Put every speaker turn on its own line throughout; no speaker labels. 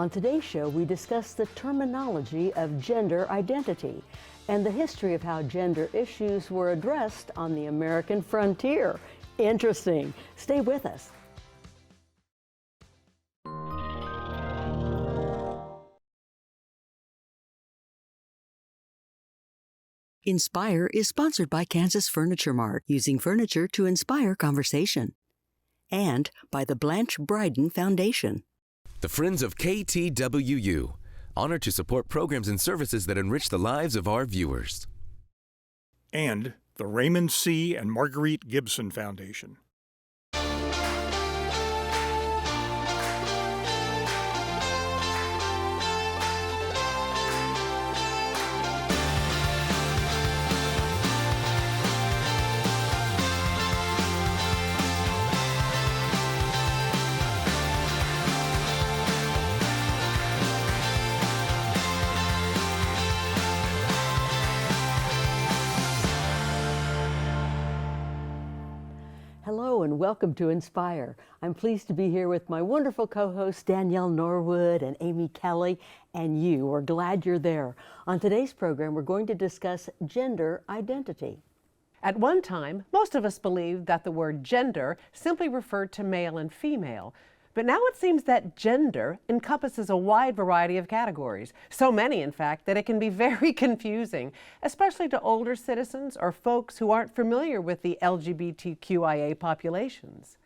On today's show, we discuss the terminology of gender identity and the history of how gender issues were addressed on the American frontier. Interesting. Stay with us. Inspire is sponsored by Kansas Furniture Mart, using furniture to inspire conversation. And by the Blanche Bryden Foundation.
The Friends of KTWU, honored to support programs and services that enrich the lives of our viewers.
And the Raymond C. and Marguerite Gibson Foundation.
Hello and welcome to Inspire. I'm pleased to be here with my wonderful co-hosts Danielle Norwood and Amy Kelly, and you. We're glad you're there. On today's program, we're going to discuss gender identity.
At one time, most of us believed that the word gender simply referred to male and female. But now it seems that gender encompasses a wide variety of categories. So many, in fact, that it can be very confusing, especially to older citizens or folks who aren't familiar with the LGBTQIA populations.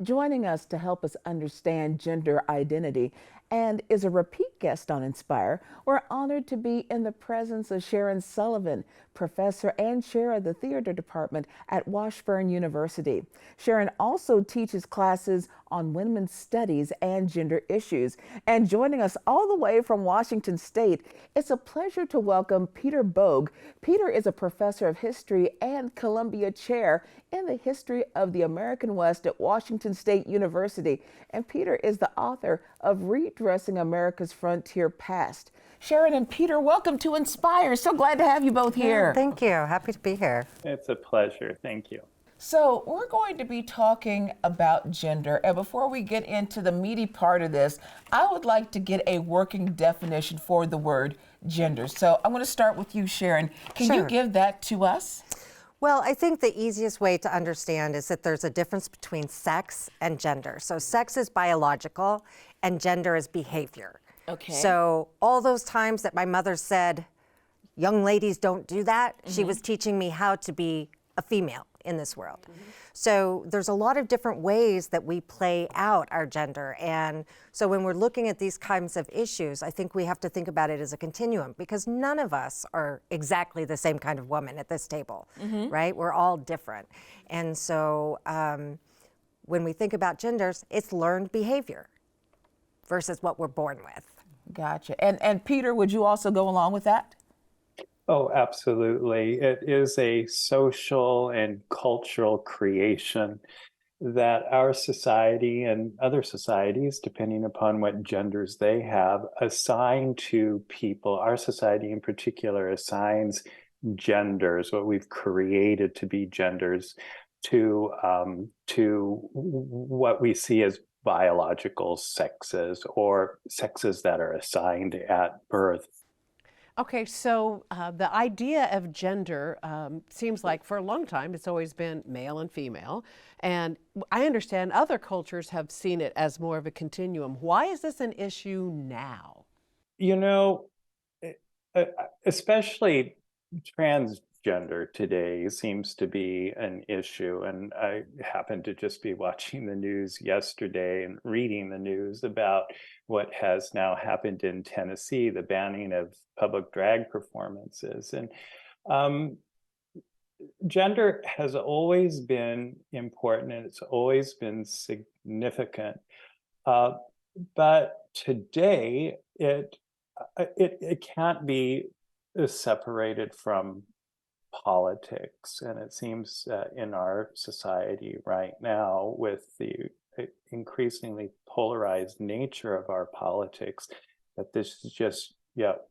Joining us to help us understand gender identity and is a repeat guest on Inspire, we're honored to be in the presence of Sharon Sullivan, professor and chair of the theater department at Washburn University. Sharon also teaches classes on women's studies and gender issues. And joining us all the way from Washington State, it's a pleasure to welcome Peter Bogue. Peter is a professor of history and Columbia chair in the history of the American West at Washington State University. And Peter is the author of Redressing America's Frontier Past. Sharon and Peter, welcome to Inspire. So glad to have you both here.
Thank you. Happy to be here.
It's a pleasure. Thank you.
So we're going to be talking about gender. And before we get into the meaty part of this, I would like to get a working definition for the word gender. So I'm going to start with you, Sharon. Can you give that to us?
Well, I think the easiest way to understand is that there's a difference between sex and gender. So sex is biological and gender is behavior.
Okay.
So all those times that my mother said, young ladies don't do that, she was teaching me how to be a female in this world. So there's a lot of different ways that we play out our gender. And so when we're looking at these kinds of issues, I think we have to think about it as a continuum, because none of us are exactly the same kind of woman at this table, right? We're all different. And so when we think about genders, it's learned behavior versus what we're born with.
Gotcha. And Peter, would you also go along with that?
Oh, absolutely. It is a social and cultural creation that our society and other societies, depending upon what genders they have, assign to people. Our society in particular assigns genders, what we've created to be genders, to what we see as biological sexes or sexes that are assigned at birth.
Okay, so the idea of gender seems like for a long time it's always been male and female. And I understand other cultures have seen it as more of a continuum. Why is this an issue now?
You know, especially transgender today seems to be an issue. And I happened to just be watching the news yesterday and reading the news about what has now happened in Tennessee, the banning of public drag performances. And gender has always been important and it's always been significant. But today, it can't be separated from politics. And it seems in our society right now, with the increasingly polarized nature of our politics, that this is just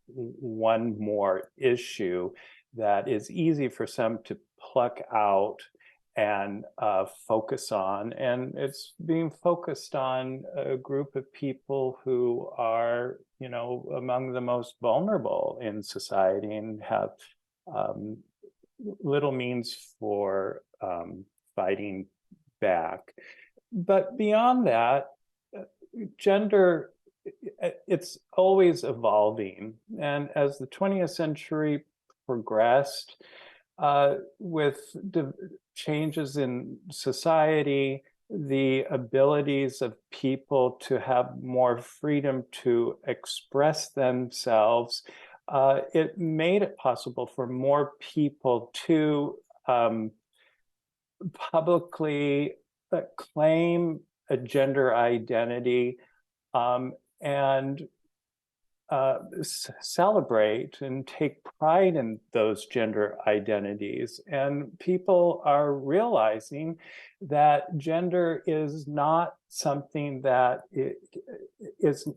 one more issue that is easy for some to pluck out and focus on. And it's being focused on a group of people who are, among the most vulnerable in society and have little means for fighting back. But beyond that, gender, it's always evolving. And as the 20th century progressed, with changes in society, the abilities of people to have more freedom to express themselves, it made it possible for more people to publicly claim a gender identity and celebrate and take pride in those gender identities. And people are realizing that gender is not something that is,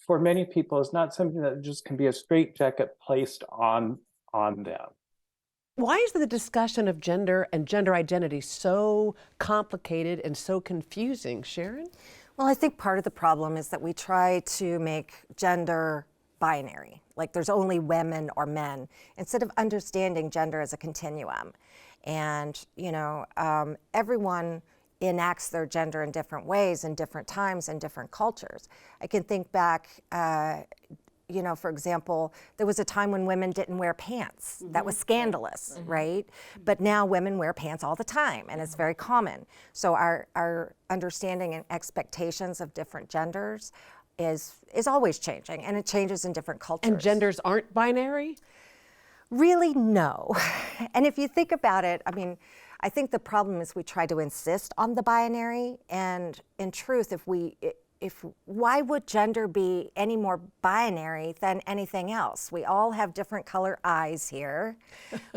for many people, is not something that just can be a straitjacket placed on them.
Why is the discussion of gender and gender identity so complicated and so confusing, Sharon?
Well, I think part of the problem is that we try to make gender binary, like there's only women or men, instead of understanding gender as a continuum. And, everyone enacts their gender in different ways, in different times, in different cultures. I can think back, for example, there was a time when women didn't wear pants. That was scandalous, right? But now women wear pants all the time, and it's very common. So our understanding and expectations of different genders is always changing, and it changes in different cultures.
And genders aren't binary?
Really, no. And if you think about it, I think the problem is we try to insist on the binary, and in truth, why would gender be any more binary than anything else? We all have different color eyes here.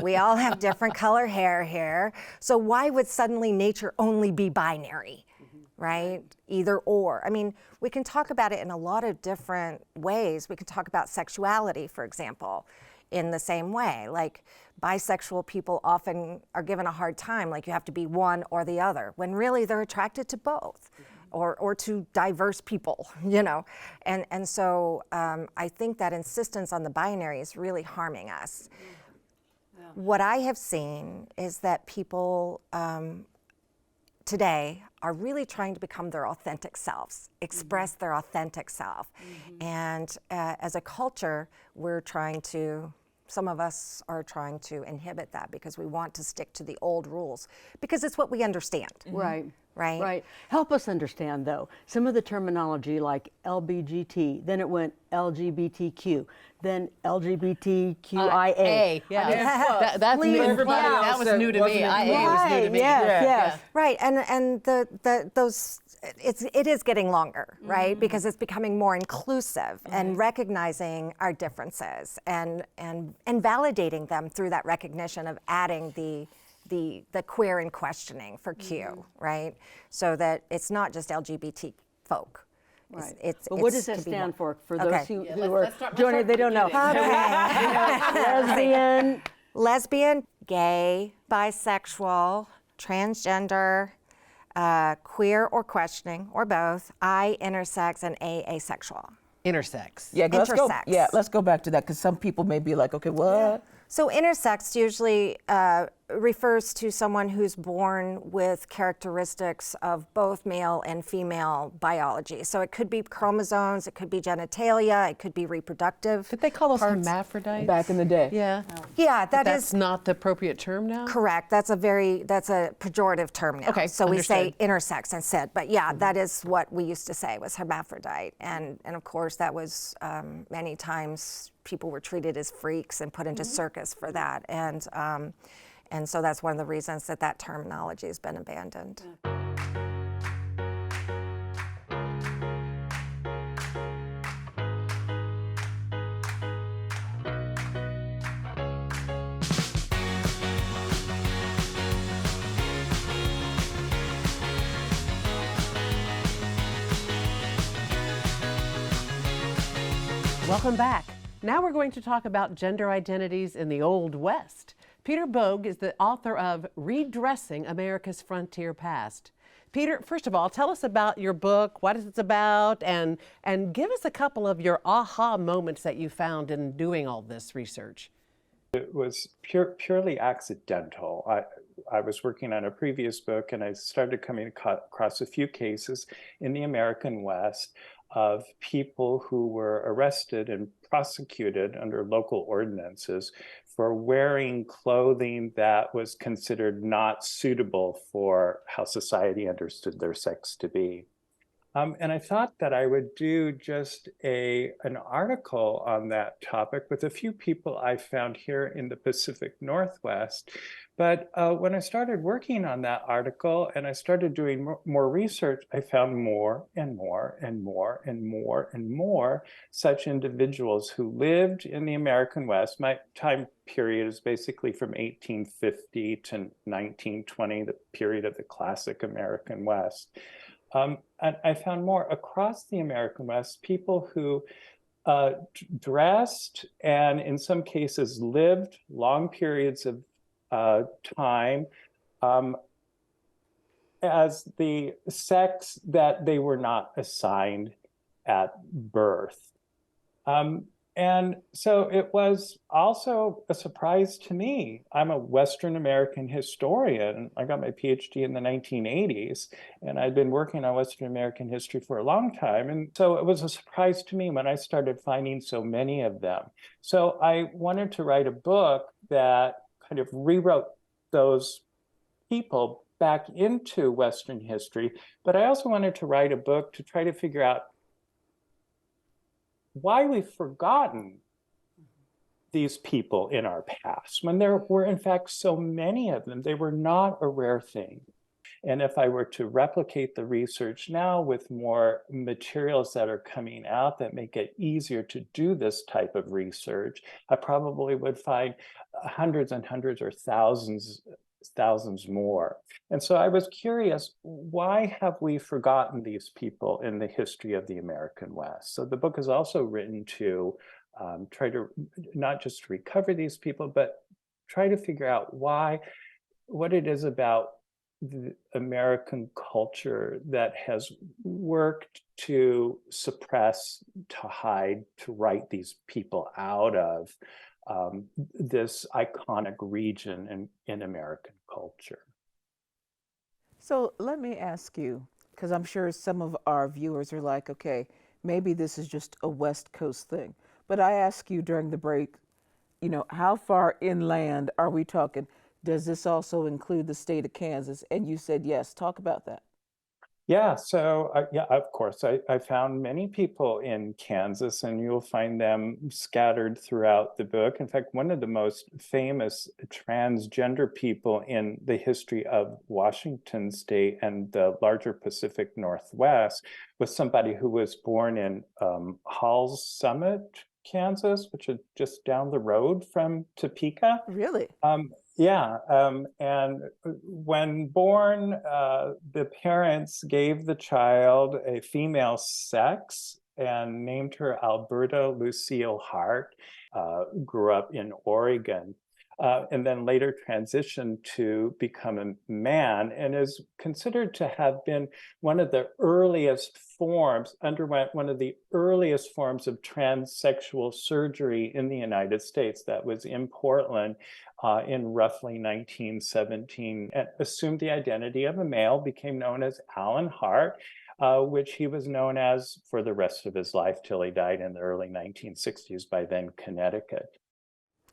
We all have different color hair here. So why would suddenly nature only be binary, right? Either or. We can talk about it in a lot of different ways. We can talk about sexuality, for example, in the same way. Like bisexual people often are given a hard time, like you have to be one or the other, when really they're attracted to both. Or to diverse people, And so I think that insistence on the binary is really harming us. Yeah. What I have seen is that people today are really trying to become their authentic selves, express their authentic self. And as a culture, some of us are trying to inhibit that because we want to stick to the old rules, because it's what we understand.
Right.
Right?
Right. Help us understand, though, some of the terminology like LBGT, then it went LGBTQ, then LGBTQIA.
Yeah. That's new.
Everybody else
that was new to me. IA was new to me.
Yes.
Right, and it is getting longer, right? Because it's becoming more inclusive and recognizing our differences and validating them through that recognition of adding the queer in questioning for Q, right? So that it's not just LGBT folk.
Right.
But
what does that stand for those who are
let's
joining? They don't know.
Lesbian, gay, bisexual, transgender, queer or questioning, or both, I, intersex, and A, asexual.
Intersex.
Yeah,
Intersex.
let's go back to that, because some people may be like, okay, what? Yeah.
So intersex usually refers to someone who's born with characteristics of both male and female biology. So it could be chromosomes, it could be genitalia, it could be reproductive.
Did they call us
parts.
hermaphrodites?
Back in the day.
Yeah.
Yeah,
That's not the appropriate term now?
correct. That's a pejorative term now.
Okay,
So we say
understood.
intersex instead. But yeah, that is what we used to say was hermaphrodite. And of course that was many times people were treated as freaks and put into circus for that. And so that's one of the reasons that terminology has been abandoned.
Welcome back. Now we're going to talk about gender identities in the Old West. Peter Bogue is the author of Redressing America's Frontier Past. Peter, first of all, tell us about your book, what it's about, and give us a couple of your aha moments that you found in doing all this research.
It was purely accidental. I was working on a previous book, and I started coming across a few cases in the American West of people who were arrested and prosecuted under local ordinances for wearing clothing that was considered not suitable for how society understood their sex to be. And I thought that I would do just an article on that topic with a few people I found here in the Pacific Northwest. But when I started working on that article and I started doing more research, I found more and more and more and more and more such individuals who lived in the American West. My time period is basically from 1850 to 1920, the period of the classic American West. And I found more across the American West, people who dressed and in some cases lived long periods of time as the sex that they were not assigned at birth. And so it was also a surprise to me. I'm a Western American historian. I got my PhD in the 1980s, and I'd been working on Western American history for a long time. And so it was a surprise to me when I started finding so many of them. So I wanted to write a book that kind of rewrote those people back into Western history, but I also wanted to write a book to try to figure out why we've forgotten these people in our past, when there were in fact so many of them. They were not a rare thing. And if I were to replicate the research now with more materials that are coming out that make it easier to do this type of research, I probably would find hundreds and hundreds or thousands more. And so I was curious, why have we forgotten these people in the history of the American West? So the book is also written to try to not just recover these people, but try to figure out what it is about the American culture that has worked to suppress, to hide, to write these people out of this iconic region in American culture.
So let me ask you, because I'm sure some of our viewers are like, okay, maybe this is just a West Coast thing. But I asked you during the break, how far inland are we talking? Does this also include the state of Kansas? And you said yes. Talk about that.
Yeah, so of course, I found many people in Kansas, and you'll find them scattered throughout the book. In fact, one of the most famous transgender people in the history of Washington State and the larger Pacific Northwest was somebody who was born in Halls Summit, Kansas, which is just down the road from Topeka.
Really?
Yeah, and when born, the parents gave the child a female sex and named her Alberta Lucille Hart, grew up in Oregon, and then later transitioned to become a man, and is considered to have been underwent one of the earliest forms of transsexual surgery in the United States. That was in Portland in roughly 1917, and assumed the identity of a male, became known as Alan Hart, which he was known as for the rest of his life till he died in the early 1960s by then Connecticut.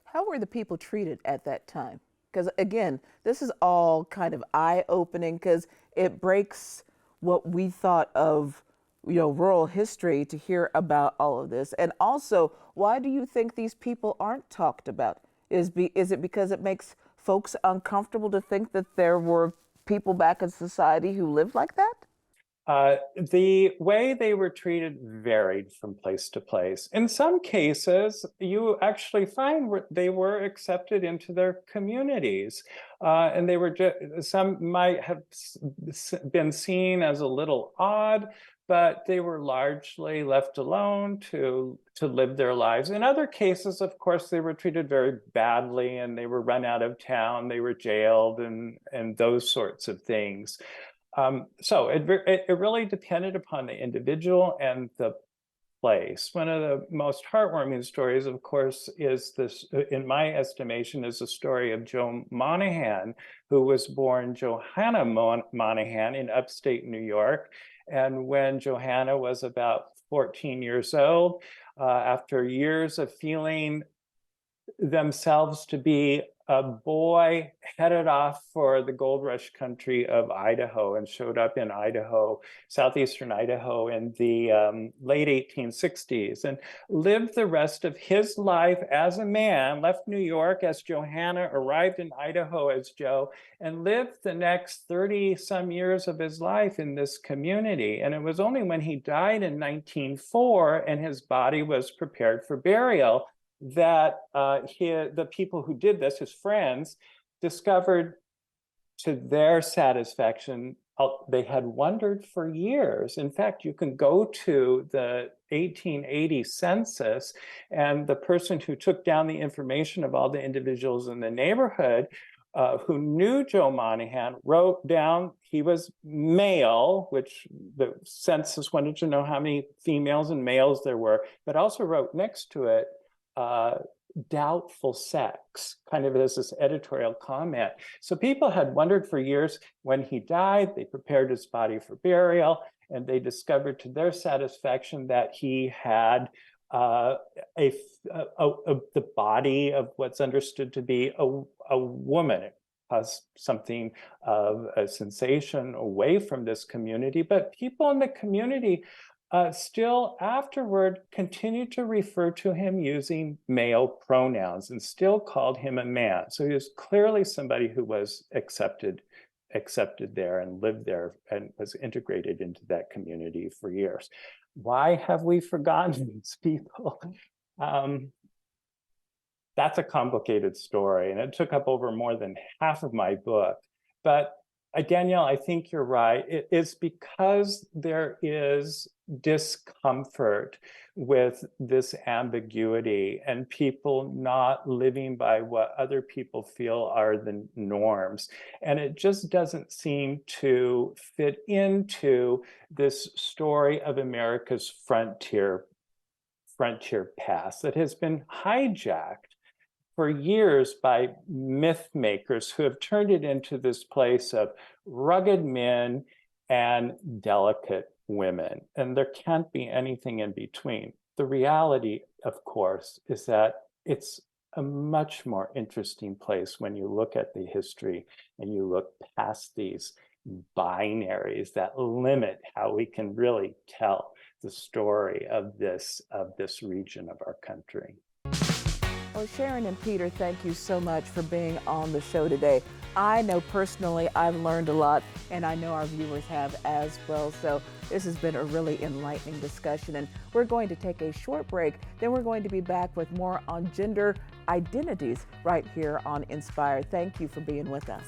How were the people treated at that time? Because again, this is all kind of eye-opening because it breaks what we thought of, rural history to hear about all of this. And also, why do you think these people aren't talked about? Is it because it makes folks uncomfortable to think that there were people back in society who lived like that?
The way they were treated varied from place to place. In some cases, you actually find they were accepted into their communities, and they were some might have been seen as a little odd, but they were largely left alone to live their lives. In other cases, of course, they were treated very badly, and they were run out of town, they were jailed, and those sorts of things. So it really depended upon the individual and the place. One of the most heartwarming stories, of course, is this, in my estimation, is the story of Jo Monahan, who was born Johanna Monahan in upstate New York. And when Johanna was about 14 years old, after years of feeling themselves to be a boy, headed off for the gold rush country of Idaho and showed up in Idaho, southeastern Idaho, in the late 1860s, and lived the rest of his life as a man, left New York as Johanna, arrived in Idaho as Joe, and lived the next 30 some years of his life in this community. And it was only when he died in 1904 and his body was prepared for burial that the people who did this, his friends, discovered to their satisfaction, they had wondered for years. In fact, you can go to the 1880 census, and the person who took down the information of all the individuals in the neighborhood who knew Jo Monahan wrote down he was male, which the census wanted to know how many females and males there were, but also wrote next to it, doubtful sex, kind of as this editorial comment. So people had wondered for years. When he died, they prepared his body for burial, and they discovered to their satisfaction that he had the body of what's understood to be a woman. It caused something of a sensation away from this community, but people in the community still afterward continued to refer to him using male pronouns and still called him a man. So he was clearly somebody who was accepted there and lived there and was integrated into that community for years. Why have we forgotten these people? That's a complicated story, and it took up over more than half of my book. But Danielle, I think you're right. It is because there is discomfort with this ambiguity and people not living by what other people feel are the norms. And it just doesn't seem to fit into this story of America's frontier past that has been hijacked for years by myth makers who have turned it into this place of rugged men and delicate women. And there can't be anything in between. The reality, of course, is that it's a much more interesting place when you look at the history and you look past these binaries that limit how we can really tell the story of this region of our country.
Well, Sharon and Peter, thank you so much for being on the show today. I know personally I've learned a lot, and I know our viewers have as well. So this has been a really enlightening discussion, and we're going to take a short break. Then we're going to be back with more on gender identities right here on Inspire. Thank you for being with us.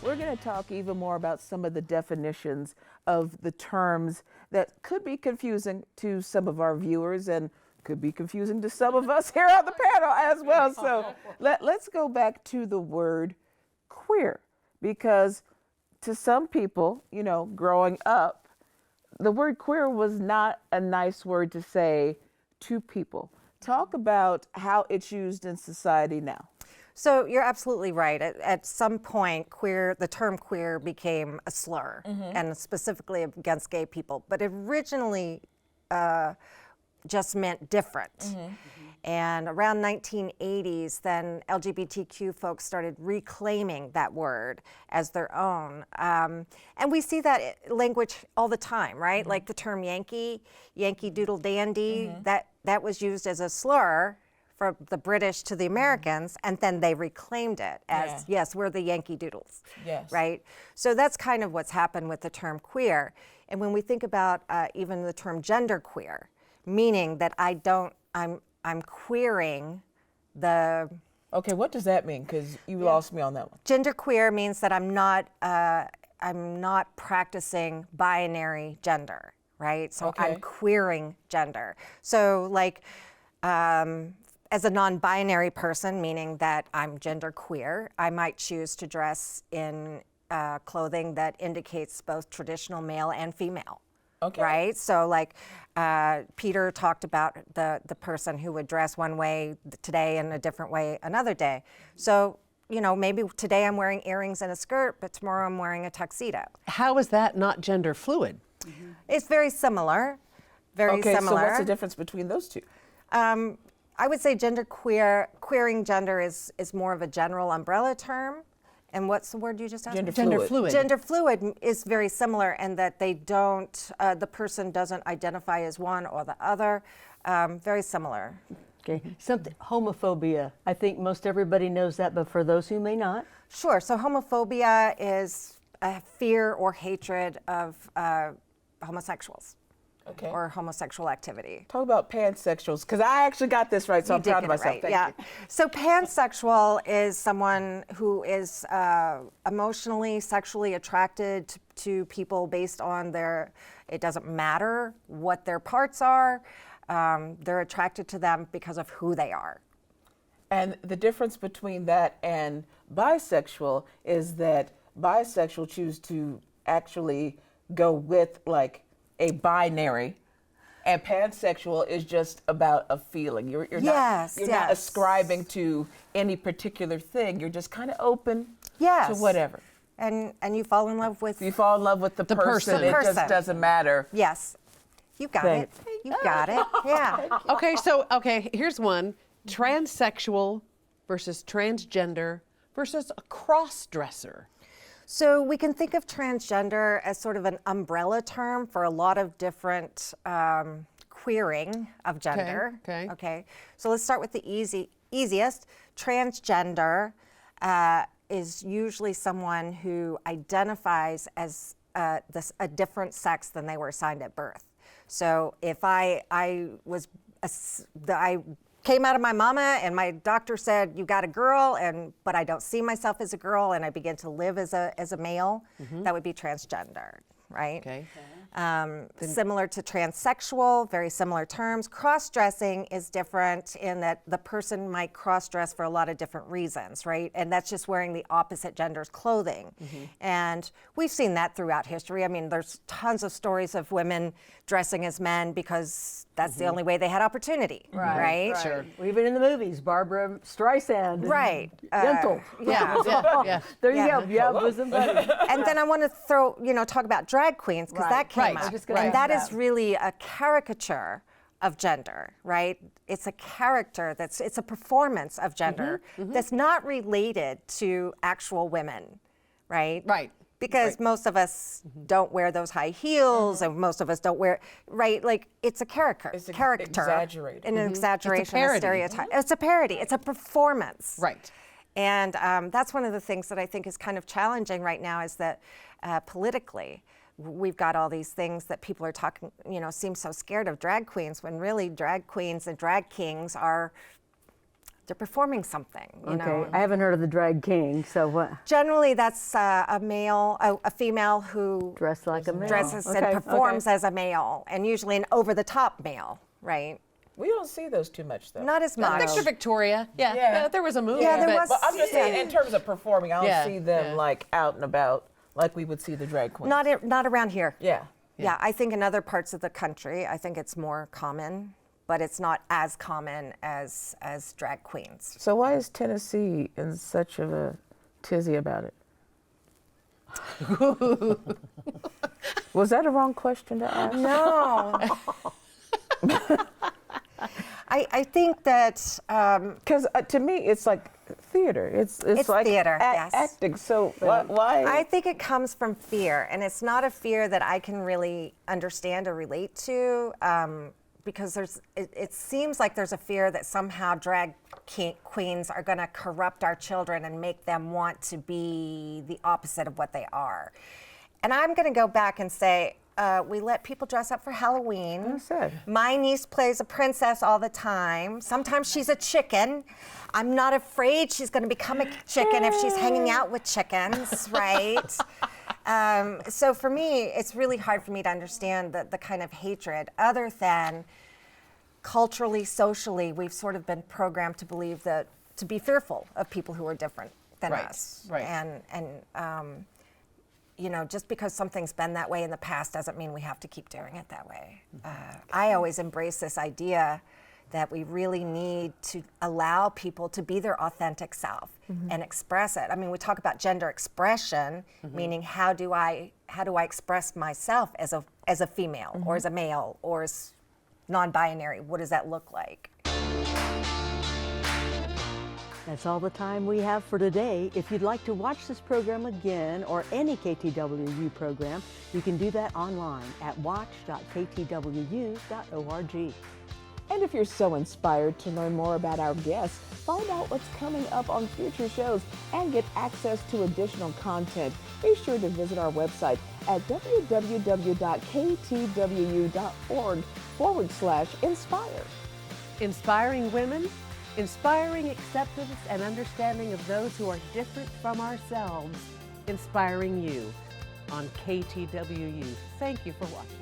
We're going to talk even more about some of the definitions of the terms that could be confusing to some of our viewers and could be confusing to some of us here on the panel as well. So let's go back to the word queer, because to some people, you know, growing up, the word queer was not a nice word to say to people. Talk about how it's used in society now.
So you're absolutely right. At some point, the term queer became a slur, and specifically against gay people. But it originally just meant different. And around 1980s, then LGBTQ folks started reclaiming that word as their own. And we see that language all the time, right? Like the term Yankee Doodle Dandy, that was used as a slur from the British to the Americans, and then they reclaimed it as, yes, we're the Yankee Doodles, right? So that's kind of what's happened with the term queer. And when we think about even the term genderqueer, meaning that I'm queering the...
Okay, what does that mean? Because you lost me on that one.
Genderqueer means that I'm not practicing binary gender, right? So I'm queering gender. So like, as a non-binary person, meaning that I'm genderqueer, I might choose to dress in clothing that indicates both traditional male and female. Right? So like Peter talked about the person who would dress one way today and a different way another day. So, you know, maybe today I'm wearing earrings and a skirt, but tomorrow I'm wearing a tuxedo.
How is that not gender fluid?
It's very similar. Very similar.
So what's the difference between those two?
I would say queering gender is more of a general umbrella term. And what's the word you just asked?
Gender fluid.
Gender fluid is very similar in that they don't, the person doesn't identify as one or the other. Very similar.
Okay, homophobia. I think most everybody knows that, but for those who may not.
Sure, so homophobia is a fear or hatred of homosexuals. Or homosexual activity.
Talk about pansexuals, because I actually got this right, so I'm proud of myself.
Right. Thank you. So pansexual is someone who is emotionally, sexually attracted to people based on it doesn't matter what their parts are, they're attracted to them because of who they are.
And the difference between that and bisexual is that bisexual choose to actually go with like a binary, and pansexual is just about a feeling. You're not ascribing to any particular thing. You're just kind of open to whatever.
And you fall in love with
the person. It just doesn't matter.
Yes. You got it. You got it. Yeah.
Okay, here's one. Transsexual versus transgender versus a cross-dresser.
So we can think of transgender as sort of an umbrella term for a lot of different queering of gender. Okay. So let's start with the easiest. Transgender is usually someone who identifies as a different sex than they were assigned at birth. So if I came out of my mama and my doctor said, you got a girl, but I don't see myself as a girl and I begin to live as a male, that would be transgender, right?
Okay.
Similar to transsexual, very similar terms. Cross-dressing is different in that the person might cross-dress for a lot of different reasons, right? And that's just wearing the opposite gender's clothing. And we've seen that throughout history. I mean, there's tons of stories of women dressing as men because that's the only way they had opportunity, right?
Sure. Even in the movies, Barbara Streisand.
Right.
Yentl.
Yeah.
There you go. Yeah, bosom buddy.
And then I want to talk about drag queens because that came up. And that is really a caricature of gender, right? It's a character it's a performance of gender that's not related to actual women, right?
Right.
Because most of us don't wear those high heels, and most of us don't wear, right? Like, it's a character.
It's
character.
Exaggerated.
An exaggeration,
It's a
a stereotype. It's a parody. It's a performance.
Right.
And that's one of the things that I think is kind of challenging right now is that politically, we've got all these things that people are talking, seem so scared of drag queens, when really drag queens and drag kings they're performing something, you know.
I haven't heard of the drag king, so what?
Generally, that's a female who
Dressed like a male.
dresses and performs as a male, and usually an over-the-top male, right?
We don't see those too much, though.
Not as much.
Victor Victoria. Yeah, there was a movie.
Yeah, there
but-
was.
But I'm just saying, in terms of performing, I don't see them
yeah.
like out and about like we would see the drag queens.
Not around here.
Yeah.
Yeah, I think in other parts of the country, I think it's more common, but it's not as common as drag queens.
So why is Tennessee in such of a tizzy about it? Was that a wrong question to ask?
No. I think that
because to me it's like theater. It's like
theater, yes.
acting. So why?
I think it comes from fear, and it's not a fear that I can really understand or relate to, because it seems like there's a fear that somehow drag queens are going to corrupt our children and make them want to be the opposite of what they are. And I'm going to go back and say, we let people dress up for Halloween.
That's it.
My niece plays a princess all the time. Sometimes she's a chicken. I'm not afraid she's going to become a chicken if she's hanging out with chickens, right? So for me, it's really hard for me to understand the kind of hatred, other than culturally, socially, we've sort of been programmed to believe that, to be fearful of people who are different than us.
Right.
And you know, just because something's been that way in the past doesn't mean we have to keep doing it that way. I always embrace this idea that we really need to allow people to be their authentic self and express it. I mean, we talk about gender expression, meaning how do I express myself as a female or as a male or as non-binary? What does that look like?
That's all the time we have for today. If you'd like to watch this program again or any KTWU program, you can do that online at watch.ktwu.org.
And if you're so inspired to learn more about our guests, find out what's coming up on future shows, and get access to additional content, be sure to visit our website at www.ktwu.org/inspire.
Inspiring women, inspiring acceptance and understanding of those who are different from ourselves. Inspiring you on KTWU. Thank you for watching.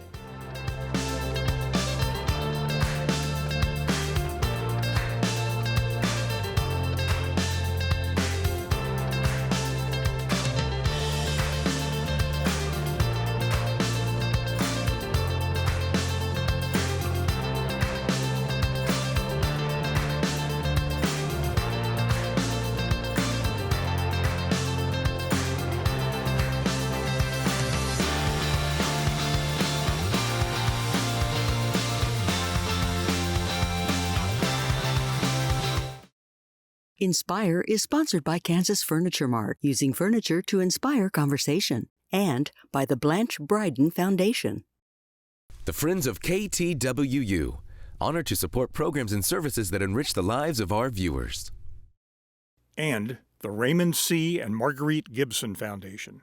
Inspire is sponsored by Kansas Furniture Mart, using furniture to inspire conversation, and by the Blanche Bryden Foundation.
The Friends of KTWU, honored to support programs and services that enrich the lives of our viewers.
And the Raymond C. and Marguerite Gibson Foundation.